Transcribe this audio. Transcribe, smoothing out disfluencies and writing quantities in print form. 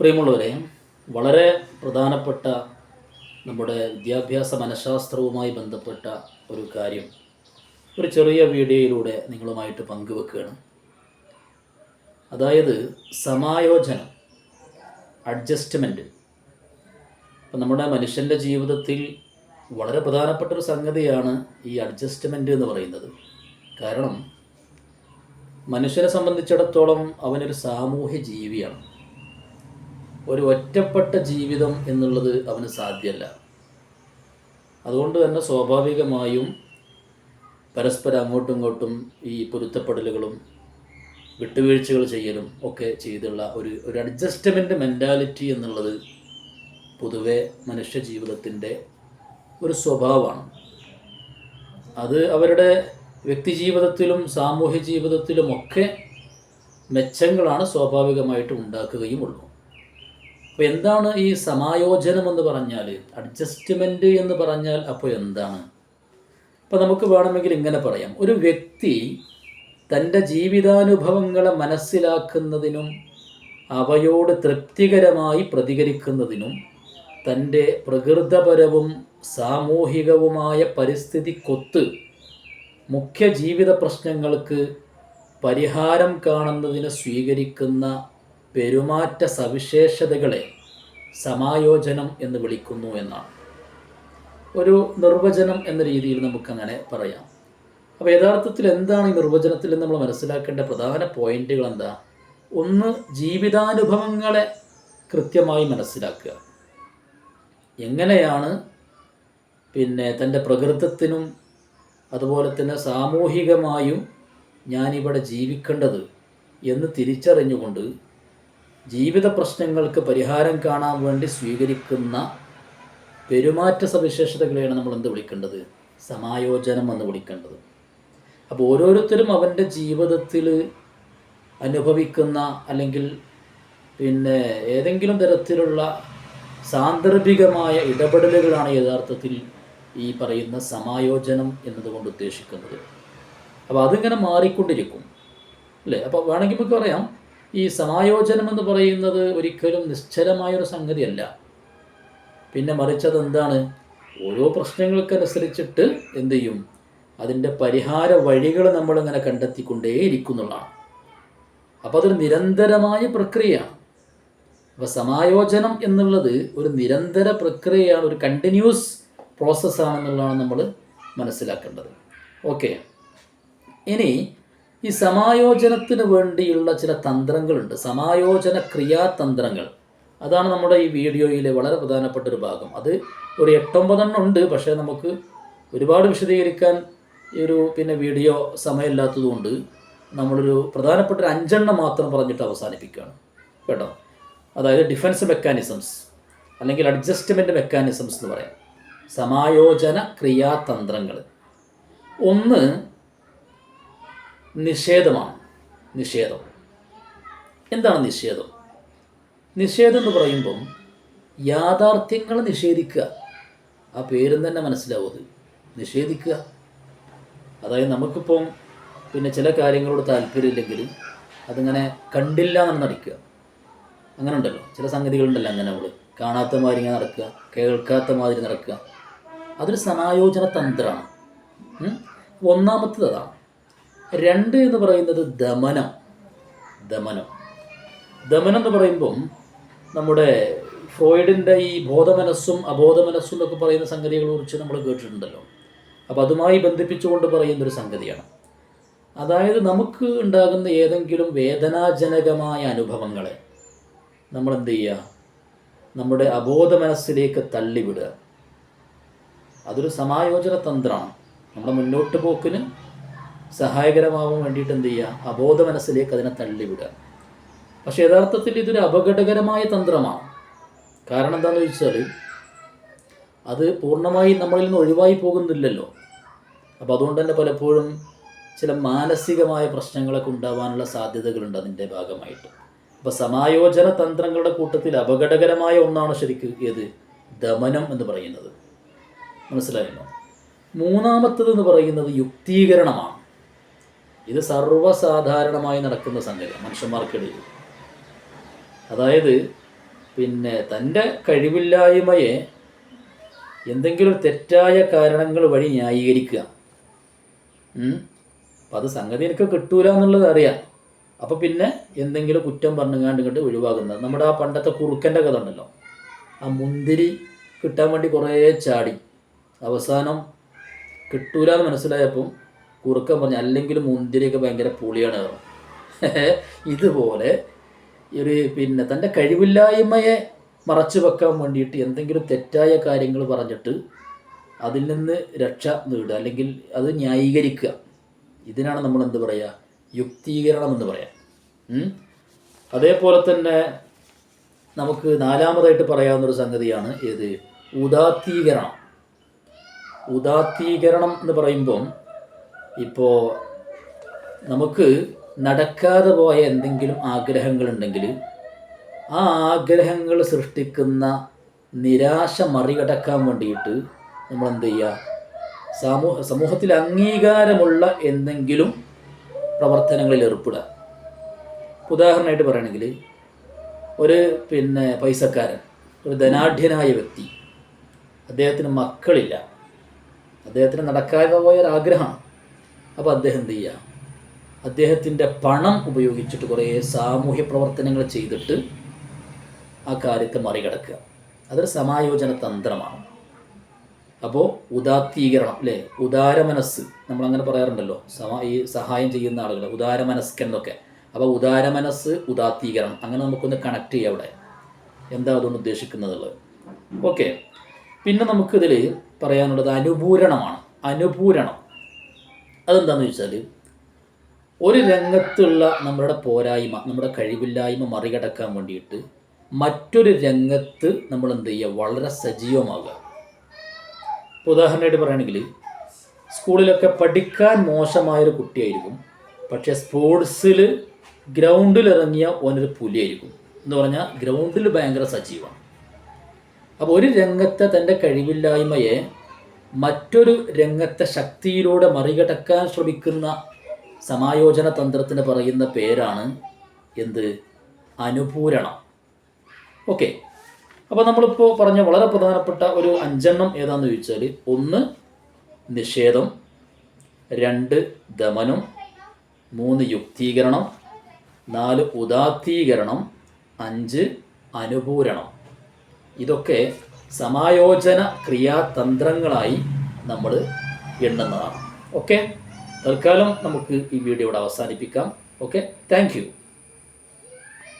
പ്രിയമുള്ളവരെ, വളരെ പ്രധാനപ്പെട്ട നമ്മുടെ വിദ്യാഭ്യാസ മനഃശാസ്ത്രവുമായി ബന്ധപ്പെട്ട ഒരു കാര്യം ഒരു ചെറിയ വീഡിയോയിലൂടെ നിങ്ങളുമായിട്ട് പങ്കുവെക്കുകയാണ്. അതായത് സമായോജനം, അഡ്ജസ്റ്റ്മെൻറ്റ്. ഇപ്പം നമ്മുടെ മനുഷ്യൻ്റെ ജീവിതത്തിൽ വളരെ പ്രധാനപ്പെട്ട ഒരു സംഗതിയാണ് ഈ അഡ്ജസ്റ്റ്മെൻറ്റ് എന്ന് പറയുന്നത്. കാരണം മനുഷ്യനെ സംബന്ധിച്ചിടത്തോളം അവനൊരു സാമൂഹ്യ ജീവിയാണ്. ഒരു ഒറ്റപ്പെട്ട ജീവിതം എന്നുള്ളത് അവന് സാധ്യമല്ല. അതുകൊണ്ട് തന്നെ സ്വാഭാവികമായും പരസ്പരം അങ്ങോട്ടും ഇങ്ങോട്ടും ഈ പൊരുത്തപ്പെടലുകളും വിട്ടുവീഴ്ചകൾ ചെയ്യലും ഒക്കെ ചെയ്തുള്ള ഒരു അഡ്ജസ്റ്റ്മെൻറ്റ് മെൻറ്റാലിറ്റി എന്നുള്ളത് പൊതുവെ മനുഷ്യ ജീവിതത്തിൻ്റെ ഒരു സ്വഭാവമാണ്. അത് അവരുടെ വ്യക്തി ജീവിതത്തിലും സാമൂഹ്യ ജീവിതത്തിലുമൊക്കെ മെച്ചങ്ങളാണ് സ്വാഭാവികമായിട്ടും ഉണ്ടാക്കുകയുമുള്ളൂ. അപ്പോൾ എന്താണ് ഈ സമായോജനം എന്ന് പറഞ്ഞാൽ, അഡ്ജസ്റ്റ്മെൻറ്റ് എന്ന് പറഞ്ഞാൽ അപ്പോൾ എന്താണ്? അപ്പോൾ നമുക്ക് വേണമെങ്കിൽ ഇങ്ങനെ പറയാം. ഒരു വ്യക്തി തൻ്റെ ജീവിതാനുഭവങ്ങളെ മനസ്സിലാക്കുന്നതിനും അവയോട് തൃപ്തികരമായി പ്രതികരിക്കുന്നതിനും തൻ്റെ പ്രകൃതപരവും സാമൂഹികവുമായ പരിസ്ഥിതിക്കൊത്ത് മുഖ്യ ജീവിത പ്രശ്നങ്ങൾക്ക് പരിഹാരം കാണുന്നതിന് സ്വീകരിക്കുന്ന പെരുമാറ്റ സവിശേഷതകളെ സമായോജനം എന്ന് വിളിക്കുന്നു എന്നാണ് ഒരു നിർവചനം എന്ന രീതിയിൽ നമുക്കങ്ങനെ പറയാം. അപ്പോൾ യഥാർത്ഥത്തിൽ എന്താണ് ഈ നിർവചനത്തിൽ നമ്മൾ മനസ്സിലാക്കേണ്ട പ്രധാന പോയിന്റുകൾ എന്താ? ഒന്ന്, ജീവിതാനുഭവങ്ങളെ കൃത്യമായി മനസ്സിലാക്കുക. എങ്ങനെയാണ് തൻ്റെ പ്രകൃതത്തിനും അതുപോലെ തന്നെ സാമൂഹികമായും ഞാനിവിടെ ജീവിക്കേണ്ടത് എന്ന് തിരിച്ചറിഞ്ഞുകൊണ്ട് ജീവിത പ്രശ്നങ്ങൾക്ക് പരിഹാരം കാണാൻ വേണ്ടി സ്വീകരിക്കുന്ന പെരുമാറ്റ സവിശേഷതകളെയാണ് നമ്മൾ എന്ത് വിളിക്കേണ്ടത്? സമായോജനം എന്ന് വിളിക്കേണ്ടത്. അപ്പോൾ ഓരോരുത്തരും അവൻ്റെ ജീവിതത്തിൽ അനുഭവിക്കുന്ന അല്ലെങ്കിൽ ഏതെങ്കിലും തരത്തിലുള്ള സാന്ദർഭികമായ ഇടപെടലുകളാണ് യഥാർത്ഥത്തിൽ ഈ പറയുന്ന സമായോജനം എന്നതുകൊണ്ട് ഉദ്ദേശിക്കുന്നത്. അപ്പോൾ അതിങ്ങനെ മാറിക്കൊണ്ടിരിക്കും അല്ലേ? അപ്പോൾ വേണമെങ്കിൽ നമുക്ക് പറയാം, ഈ സമായോജനം എന്ന് പറയുന്നത് ഒരിക്കലും നിശ്ചലമായൊരു സംഗതിയല്ല. മറിച്ചത് എന്താണ്? ഓരോ പ്രശ്നങ്ങൾക്കനുസരിച്ചിട്ട് എന്ത് ചെയ്യും? അതിൻ്റെ പരിഹാര വഴികൾ നമ്മളിങ്ങനെ കണ്ടെത്തിക്കൊണ്ടേയിരിക്കുന്നുള്ളതാണ്. അപ്പോൾ അതൊരു നിരന്തരമായ പ്രക്രിയയാണ്. അപ്പോൾ സമായോജനം എന്നുള്ളത് ഒരു നിരന്തര പ്രക്രിയയാണ്, ഒരു കണ്ടിന്യൂസ് പ്രോസസ്സാണെന്നുള്ളതാണ് നമ്മൾ മനസ്സിലാക്കേണ്ടത്. ഓക്കെ, ഇനി ഈ സമായോജനത്തിന് വേണ്ടിയുള്ള ചില തന്ത്രങ്ങളുണ്ട്, സമായോജന ക്രിയാതന്ത്രങ്ങൾ. അതാണ് നമ്മുടെ ഈ വീഡിയോയിലെ വളരെ പ്രധാനപ്പെട്ട ഒരു ഭാഗം. അത് ഒരു 8-9 ഉണ്ട്, പക്ഷേ നമുക്ക് ഒരുപാട് വിശദീകരിക്കാൻ ഈ ഒരു വീഡിയോ സമയമില്ലാത്തതുകൊണ്ട് നമ്മളൊരു പ്രധാനപ്പെട്ട 5 മാത്രം പറഞ്ഞിട്ട് അവസാനിപ്പിക്കുകയാണ് കേട്ടോ. അതായത് ഡിഫൻസ് മെക്കാനിസംസ് അല്ലെങ്കിൽ അഡ്ജസ്റ്റ്മെൻറ്റ് മെക്കാനിസംസ് എന്ന് പറയാം, സമായോജന ക്രിയാതന്ത്രങ്ങൾ. ഒന്ന് നിഷേധമാണ്. നിഷേധം എന്താണ്? നിഷേധം എന്ന് പറയുമ്പം യാഥാർത്ഥ്യങ്ങൾ നിഷേധിക്കുക. ആ പേരും തന്നെ മനസ്സിലാവും, അത് നിഷേധിക്കുക. അതായത് നമുക്കിപ്പം ചില കാര്യങ്ങളോട് താല്പര്യമില്ലെങ്കിൽ അതിങ്ങനെ കണ്ടില്ല എന്ന് നടിക്കുക. അങ്ങനെ ഉണ്ടല്ലോ, ചില സംഗതികളുണ്ടല്ലോ, അങ്ങനെ നമ്മൾ കാണാത്ത മാതിരി ഇങ്ങനെ നടക്കുക, കേൾക്കാത്ത മാതിരി നടക്കുക. അതൊരു സമായോജന തന്ത്രമാണ്. ഒന്നാമത്തത് അതാണ്. 2 എന്ന് പറയുന്നത് ദമനം എന്ന് പറയുമ്പം നമ്മുടെ ഫ്രോയിഡിൻ്റെ ഈ ബോധമനസ്സും അബോധമനസ്സും എന്നൊക്കെ പറയുന്ന സംഗതികളെ കുറിച്ച് നമ്മൾ കേട്ടിട്ടുണ്ടല്ലോ. അപ്പോൾ അതുമായി ബന്ധിപ്പിച്ചുകൊണ്ട് പറയുന്നൊരു സംഗതിയാണ്. അതായത് നമുക്ക് ഉണ്ടാകുന്ന ഏതെങ്കിലും വേദനാജനകമായ അനുഭവങ്ങളെ നമ്മൾ എന്ത് ചെയ്യുക? നമ്മുടെ അബോധ മനസ്സിലേക്ക് തള്ളിവിടുക. അതൊരു സമായോജന തന്ത്രമാണ്. നമ്മുടെ മുന്നോട്ട് പോക്കിന് സഹായകരമാവാൻ വേണ്ടിയിട്ട് എന്ത് ചെയ്യുക? അബോധ മനസ്സിലേക്ക് അതിനെ തള്ളിവിടുക. പക്ഷേ യഥാർത്ഥത്തിൽ ഇതൊരു അപകടകരമായ തന്ത്രമാണ്. കാരണം എന്താണെന്ന് ചോദിച്ചാൽ അത് പൂർണ്ണമായി നമ്മളിൽ നിന്ന് ഒഴിവായി പോകുന്നില്ലല്ലോ. അപ്പോൾ അതുകൊണ്ട് തന്നെ പലപ്പോഴും ചില മാനസികമായ പ്രശ്നങ്ങളൊക്കെ ഉണ്ടാവാനുള്ള സാധ്യതകളുണ്ട് അതിൻ്റെ ഭാഗമായിട്ട്. അപ്പോൾ സമായോജന തന്ത്രങ്ങളുടെ കൂട്ടത്തിൽ അപകടകരമായ ഒന്നാണ് ശരിക്കും ഏത്? ദമനം എന്ന് പറയുന്നത്. മനസ്സിലായല്ലോ? മൂന്നാമത്തത് എന്ന് പറയുന്നത് യുക്തീകരണമാണ്. ഇത് സർവ്വസാധാരണമായി നടക്കുന്ന സംഗതിയാണ് മനുഷ്യന്മാർക്കിടയിൽ. അതായത് പിന്നെ തൻ്റെ കഴിവില്ലായ്മയെ എന്തെങ്കിലും തെറ്റായ കാരണങ്ങൾ വഴി ന്യായീകരിക്കുക. അപ്പം അത് സംഗതി എനിക്ക് കിട്ടൂല എന്നുള്ളത് അറിയാം. അപ്പോൾ പിന്നെ എന്തെങ്കിലും കുറ്റം പറഞ്ഞുകാണ്ട് ഇങ്ങോട്ട് ഒഴിവാകുന്നത്. നമ്മുടെ ആ പണ്ടത്തെ കുറുക്കൻ്റെ കഥ ഉണ്ടല്ലോ, ആ മുന്തിരി കിട്ടാൻ വേണ്ടി കുറേ ചാടി, അവസാനം കിട്ടൂല എന്ന് മനസ്സിലായപ്പം കുറുക്കൻ പറഞ്ഞു അല്ലെങ്കിൽ മുന്തിരിയൊക്കെ ഭയങ്കര പുളിയാണ്. ഇതുപോലെ ഒരു പിന്നെ തൻ്റെ കഴിവില്ലായ്മയെ മറച്ചു വെക്കാൻ വേണ്ടിയിട്ട് എന്തെങ്കിലും തെറ്റായ കാര്യങ്ങൾ പറഞ്ഞിട്ട് അതിൽ നിന്ന് രക്ഷ നേടുക, അല്ലെങ്കിൽ അത് ന്യായീകരിക്കുക. ഇതിനാണ് നമ്മൾ എന്ത് പറയുക, യുക്തീകരണം എന്ന് പറയാം. അതേപോലെ തന്നെ നമുക്ക് നാലാമതായിട്ട് പറയാവുന്നൊരു സംഗതിയാണ് ഏത്, ഉദാത്തീകരണം. ഉദാത്തീകരണം എന്ന് പറയുമ്പം ഇപ്പോൾ നമുക്ക് നടക്കാതെ പോയ എന്തെങ്കിലും ആഗ്രഹങ്ങളുണ്ടെങ്കിൽ ആ ആഗ്രഹങ്ങൾ സൃഷ്ടിക്കുന്ന നിരാശ മറികടക്കാൻ വേണ്ടിയിട്ട് നമ്മൾ എന്ത് ചെയ്യുക, സമൂഹത്തിൽ അംഗീകാരമുള്ള എന്തെങ്കിലും പ്രവർത്തനങ്ങളിൽ ഏർപ്പെടുക. ഉദാഹരണമായിട്ട് പറയുകയാണെങ്കിൽ ഒരു പിന്നെ പൈസക്കാരൻ, ഒരു ധനാഢ്യനായ വ്യക്തി, അദ്ദേഹത്തിന് മക്കളില്ല, അദ്ദേഹത്തിന് നടക്കാതെ പോയൊരാഗ്രഹമാണ്. അപ്പോൾ അദ്ദേഹം എന്ത് ചെയ്യുക, അദ്ദേഹത്തിൻ്റെ പണം ഉപയോഗിച്ചിട്ട് കുറേ സാമൂഹ്യ പ്രവർത്തനങ്ങൾ ചെയ്തിട്ട് ആ കാര്യത്തെ മറികടക്കുക. അതൊരു സമായോജന തന്ത്രമാണ്. അപ്പോൾ ഉദാത്തീകരണം അല്ലേ, ഉദാരമനസ്സ് നമ്മളങ്ങനെ പറയാറുണ്ടല്ലോ, ഈ സഹായം ചെയ്യുന്ന ആളുകൾ ഉദാരമനസ്കെന്നൊക്കെ. അപ്പോൾ ഉദാരമനസ്സ്, ഉദാത്തീകരണം, അങ്ങനെ നമുക്കൊന്ന് കണക്ട് ചെയ്യാം അവിടെ എന്താ അതുകൊണ്ട് ഉദ്ദേശിക്കുന്നതുള്ളത്. ഓക്കെ. പിന്നെ നമുക്കിതിൽ പറയാനുള്ളത് അനുപൂരണമാണ്. അനുപൂരണം അതെന്താണെന്ന് ചോദിച്ചാൽ, ഒരു രംഗത്തുള്ള നമ്മുടെ പോരായ്മ, നമ്മുടെ കഴിവില്ലായ്മ മറികടക്കാൻ വേണ്ടിയിട്ട് മറ്റൊരു രംഗത്ത് നമ്മൾ എന്ത് ചെയ്യുക, വളരെ സജീവമാകുക. ഉദാഹരണമായിട്ട് പറയുകയാണെങ്കിൽ സ്കൂളിലൊക്കെ പഠിക്കാൻ മോശമായൊരു കുട്ടിയായിരിക്കും, പക്ഷേ സ്പോർട്സിൽ ഗ്രൗണ്ടിലിറങ്ങിയ ഓനൊരു പുലിയായിരിക്കും. എന്ന് പറഞ്ഞാൽ ഗ്രൗണ്ടിൽ ഭയങ്കര സജീവമാണ്. അപ്പോൾ ഒരു രംഗത്തെ തൻ്റെ കഴിവില്ലായ്മയെ മറ്റൊരു രംഗത്തെ ശക്തിയിലൂടെ മറികടക്കാൻ ശ്രമിക്കുന്ന സമായോജന തന്ത്രത്തിന് പറയുന്ന പേരാണ് എന്ത്, അനുപൂരണം. ഓക്കെ. അപ്പോൾ നമ്മളിപ്പോൾ പറഞ്ഞ വളരെ പ്രധാനപ്പെട്ട ഒരു 5 ഏതാണെന്ന് ചോദിച്ചാൽ, 1 നിഷേധം, 2 ദമനം, 3 യുക്തീകരണം, 4 ഉദാത്തീകരണം, 5 അനുപൂരണം. ഇതൊക്കെ സമായോജന ക്രിയാതന്ത്രങ്ങളായി നമ്മൾ എണ്ണുന്നതാണ്. ഓക്കെ. തൽക്കാലം നമുക്ക് ഈ വീഡിയോ ഇവിടെ അവസാനിപ്പിക്കാം. Okay, thank you.